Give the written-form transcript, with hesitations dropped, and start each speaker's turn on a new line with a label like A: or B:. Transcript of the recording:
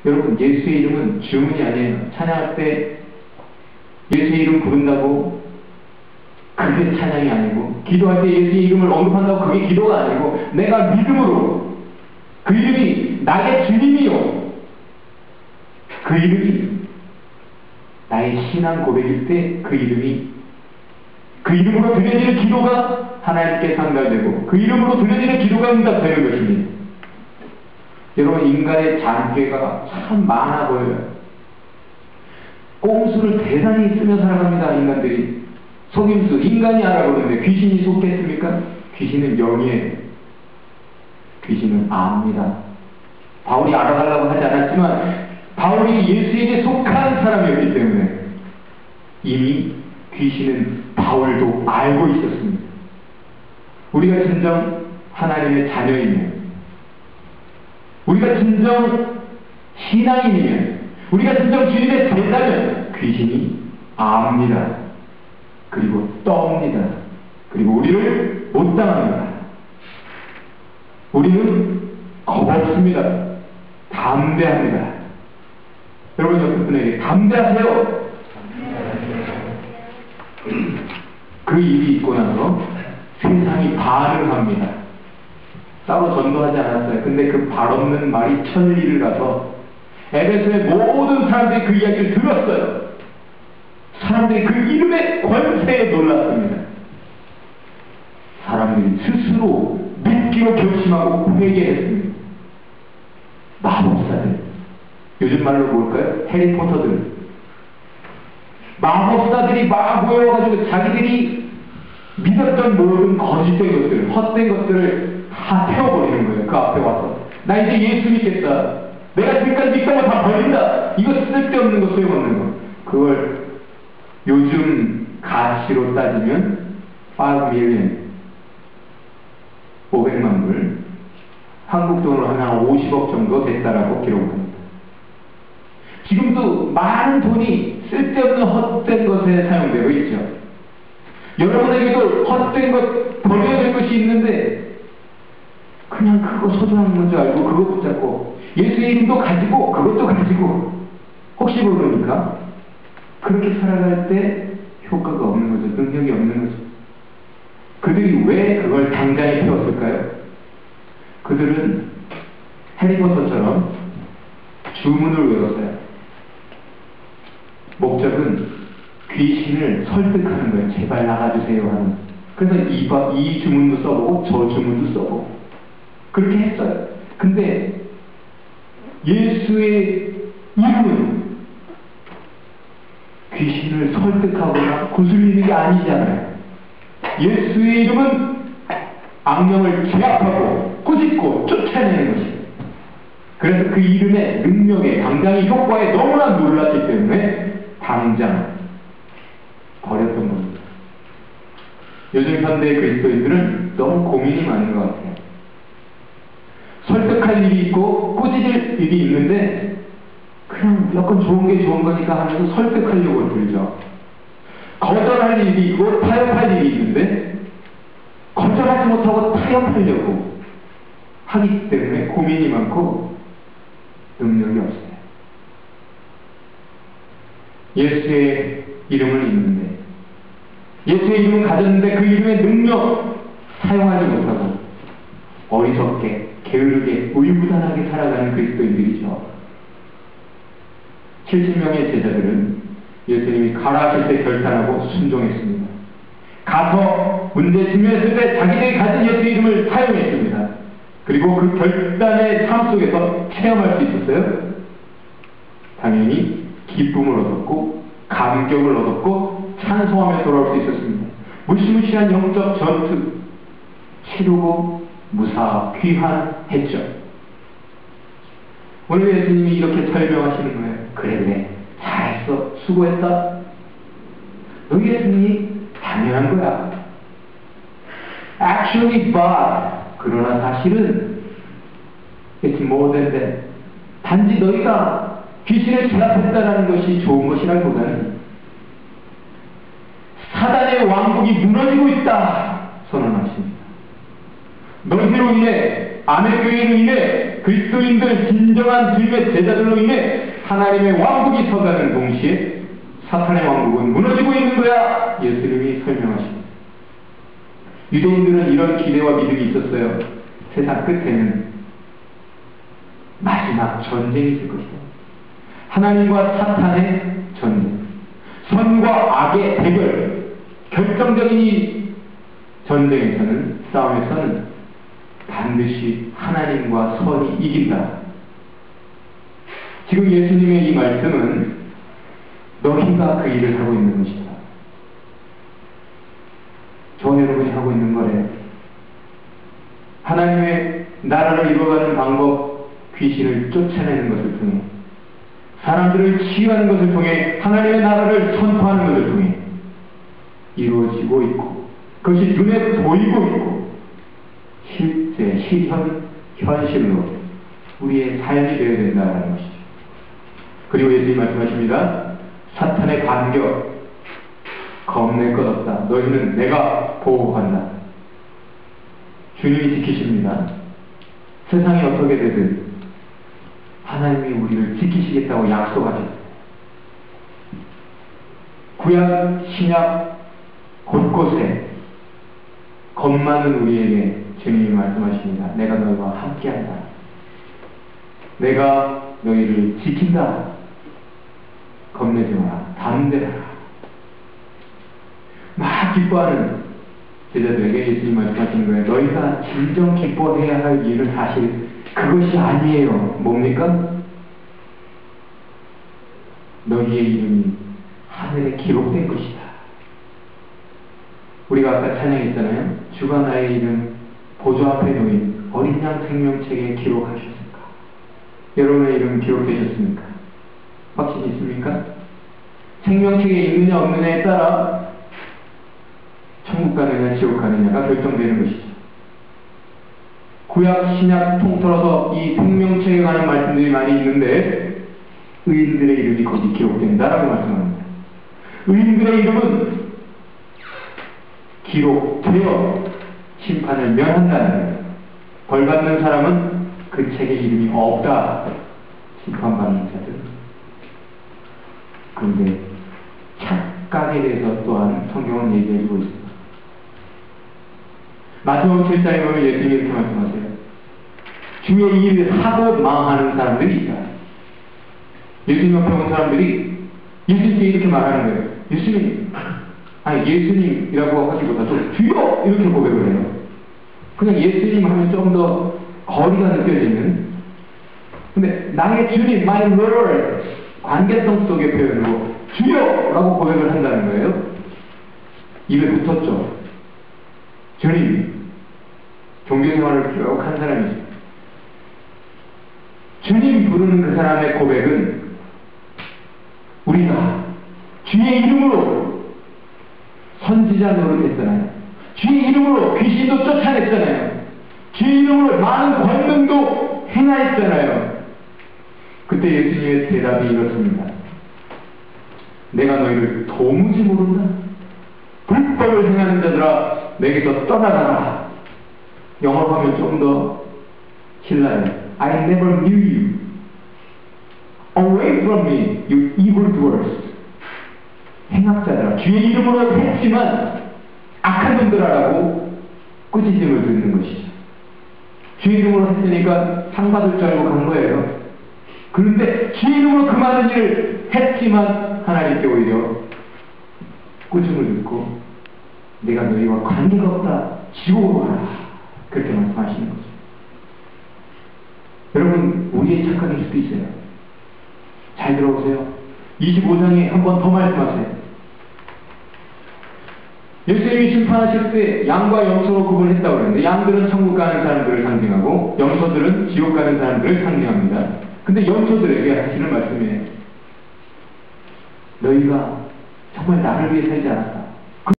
A: 여러분, 예수의 이름은 주문이 아니에요. 찬양할 때 예수의 이름 부른다고 그게 찬양이 아니고, 기도할 때 예수의 이름을 언급한다고 그게 기도가 아니고, 내가 믿음으로 그 이름이 나의 주님이요, 그 이름이 나의 신앙 고백일 때 그 이름으로 드려지는 기도가 하나님께 상달되고, 그 이름으로 드려지는 기도가 응답되는 것입니다. 여러분, 인간의 잔꾀가 참 많아 보여요. 꼼수를 대단히 쓰며 살아갑니다. 인간들이 속임수, 인간이 알아보는데 귀신이 속겠습니까? 귀신은 영이에요. 귀신은 압니다. 바울이 알아달라고 하지 않았지만 바울이 예수에게 속한 사람이었기 때문에 이미 귀신은 바울도 알고 있었습니다. 우리가 진정 하나님의 자녀이면, 우리가 진정 신앙인이면, 우리가 진정 주님의 제자면 귀신이 압니다. 그리고 떠옵니다. 그리고 우리를 못 당합니다. 우리는 겁없습니다. 담대합니다. 여러분, 옆에 분에게 담대하세요. 그 일이 있고 나서 세상이 반응합니다. 따로 전도하지 않았어요. 근데 그 발 없는 말이 천리를 가서 에베소의 모든 사람들이 그 이야기를 들었어요. 사람들이 그 이름의 권세에 놀랐습니다. 사람들이 스스로 믿기로 결심하고 회개했습니다. 마법사들, 요즘 말로 뭘까요? 해리포터들. 마법사들이 막 모여가지고 자기들이 믿었던 모든 거짓된 것들을, 헛된 것들을 다 태워버리는 거예요. 그 앞에 와서 나 이제 예수 믿겠다, 내가 지금까지 믿던 거 다 버린다, 이거 쓸데없는 거, 소용없는 거. 그걸 요즘 가치로 따지면 5 밀리언, 500만 불, 한국 돈으로 하면 50억 정도 됐다라고 기록합니다. 지금도 많은 돈이 쓸데없는 헛된 것에 사용되고 있죠. 여러분에게도 헛된 것, 버려야 될 것이 있는데 그냥 그거 소중한 건 줄 알고 그거 붙잡고, 예수의 이름도 가지고 그것도 가지고, 혹시 모르니까 그렇게 살아갈 때 효과가 없는 거죠. 능력이 없는 거죠. 그들이 왜 그걸 당장에 피웠을까요? 그들은 해리포터처럼 주문을 외웠어요. 목적은 귀신을 설득하는 거예요. 제발 나가주세요 하는. 그래서 이 주문도 써보고 저 주문도 써보고 그렇게 했어요. 근데 예수의 이름은 귀신을 설득하거나 구슬리는 게 아니잖아요. 예수의 이름은 악령을 제압하고 꾸짖고 쫓아내는 것이에요. 그래서 그 이름의 능력에, 당장의 효과에 너무나 놀랐기 때문에 당장 버렸던 겁니다. 요즘 현대의 그리스도인들은 너무 고민이 많은 것 같아요. 설득할 일이 있고 꾸짖을 일이 있는데 그냥 무조건 좋은 게 좋은 거니까 하면서 설득하려고 들죠. 거절할 일이 있고 타협할 일이 있는데 거절하지 못하고 타협하려고 하기 때문에 고민이 많고 능력이 없어요. 예수의 이름을 읽는데, 예수의 이름을 가졌는데 그 이름의 능력 사용하지 못하고 어리석게, 게으르게, 우유부단하게 살아가는 그리스도인들이죠. 70명의 제자들은 예수님이 가라 하실 때 결단하고 순종했습니다. 가서 문제 직면했을 때 자기들이 가진 예수의 이름을 사용했습니다. 그리고 그 결단의 삶 속에서 체험할 수 있었어요. 당연히 기쁨을 얻었고 감격을 얻었고 찬송하며 돌아올 수 있었습니다. 무시무시한 영적 전투 치르고 무사귀환했죠. 오늘 예수님이 이렇게 설명하시는 거예요. 그래, 잘했어, 수고했다. 너희 예수님이 당연한 거야. Actually, but 그러나 사실은 it's more than that. 단지 너희가 귀신을 제압했다는 것이 좋은 것이라기보다는 사단의 왕국이 무너지고 있다 선언하십니다. 너희로 인해 아멘교회로 인해 그리스도인들 진정한 주님의 제자들로 인해 하나님의 왕국이 서가는 동시에 사탄의 왕국은 무너지고 있는 거야. 예수님이 설명하십니다. 유대인들은 이런 기대와 믿음이 있었어요. 세상 끝에는 마지막 전쟁이 있을 것이다. 하나님과 사탄의 전쟁, 선과 악의 대결, 결정적인 이 전쟁에서는, 싸움에서는 반드시 하나님과 선이 이긴다. 지금 예수님의 이 말씀은 너희가 그 일을 하고 있는 것이다. 저 여러분이 하고 있는 거래요. 하나님의 나라를 이루어가는 방법, 귀신을 쫓아내는 것을 통해, 사람들을 치유하는 것을 통해, 하나님의 나라를 선포하는 것을 통해 이루어지고 있고, 그것이 눈에 보이고 있고 실제 현실로 우리의 삶이 되어야 된다는 것이죠. 그리고 예수님이 말씀하십니다. 사탄의 반격 겁낼 것 없다. 너희는 내가 보호한다. 주님이 지키십니다. 세상이 어떻게 되든 하나님이 우리를 지키시겠다고 약속하셨어요. 구약, 신약 곳곳에 겁 많은 우리에게 주님이 말씀하십니다. 내가 너희와 함께한다. 내가 너희를 지킨다. 겁내지 마라. 담대하라. 막 기뻐하는 제자들에게 예수님 말씀하시는 거예요. 너희가 진정 기뻐해야 할 일은 사실 그것이 아니에요. 뭡니까? 너희의 이름이 하늘에 기록된 것이다. 우리가 아까 찬양했잖아요. 주가 나의 이름 보좌 앞에 놓인 어린 양 생명책에 기록하셨습니까? 여러분의 이름 기록되셨습니까? 확신이 있습니까? 생명책에 있느냐 없느냐에 따라 천국 가느냐 지옥 가느냐가 결정되는 것이죠. 구약 신약 통틀어서 이 생명책에 관한 말씀들이 많이 있는데 의인들의 이름이 거기 기록된다라고 말씀합니다. 의인들의 이름은 기록되어 심판을 면한다는 거예요. 벌 받는 사람은 그 책에 이름이 없다. 심판받는 자들. 그런데 착각에 대해서 또한 성경은 얘기해주고 있습니다. 마태복음 7장에 보면 예수님이 이렇게 말씀하세요. 주의 일을 하고 망하는 사람들이 있다. 예수님 옆에 온 사람들이 예수님께 이렇게 말하는 거예요. 예수님이라고 하기보다도 주여! 이렇게 고백을 해요. 그냥 예수님 하면 좀 더 거리가 느껴지는, 근데 나의 주님, my Lord, 관계성 속의 표현으로 주여! 라고 고백을 한다는 거예요. 입에 붙었죠. 주님, 종교생활을 쭉 한 사람이죠. 주님 부르는 그 사람의 고백은 우리가 주의 이름으로 선지자 노릇했잖아요. 주의 이름으로 귀신도 쫓아냈잖아요. 주의 이름으로 많은 권능도 행하였잖아요. 그때 예수님의 대답이 이렇습니다. 내가 너희를 도무지 모른다. 불법을 행하는 자들아 내게서 떠나가라. 영어로 하면 좀 더 신나요. I never knew you. Away from me, you evildoers. 행악자들아, 주의 이름으로 했지만 악한 놈들아라고 꾸짖음을 듣는 것이죠. 주의 이름으로 했으니까 상 받을 줄 알고 간 거예요. 그런데 주의 이름으로 그 많은 일을 했지만 하나님께 오히려 꾸중을 듣고 내가 너희와 관계가 없다. 지옥으로 가라. 그렇게 말씀하시는 거죠. 여러분, 우리의 착각일 수도 있어요. 잘 들어보세요. 25장에 한 번 더 말씀하세요. 예수님이 심판하실 때 양과 염소로 구분했다고 그러는데 양들은 천국 가는 사람들을 상징하고 염소들은 지옥 가는 사람들을 상징합니다. 근데 염소들에게 하시는 말씀이에요. 너희가 정말 나를 위해 살지 않았다.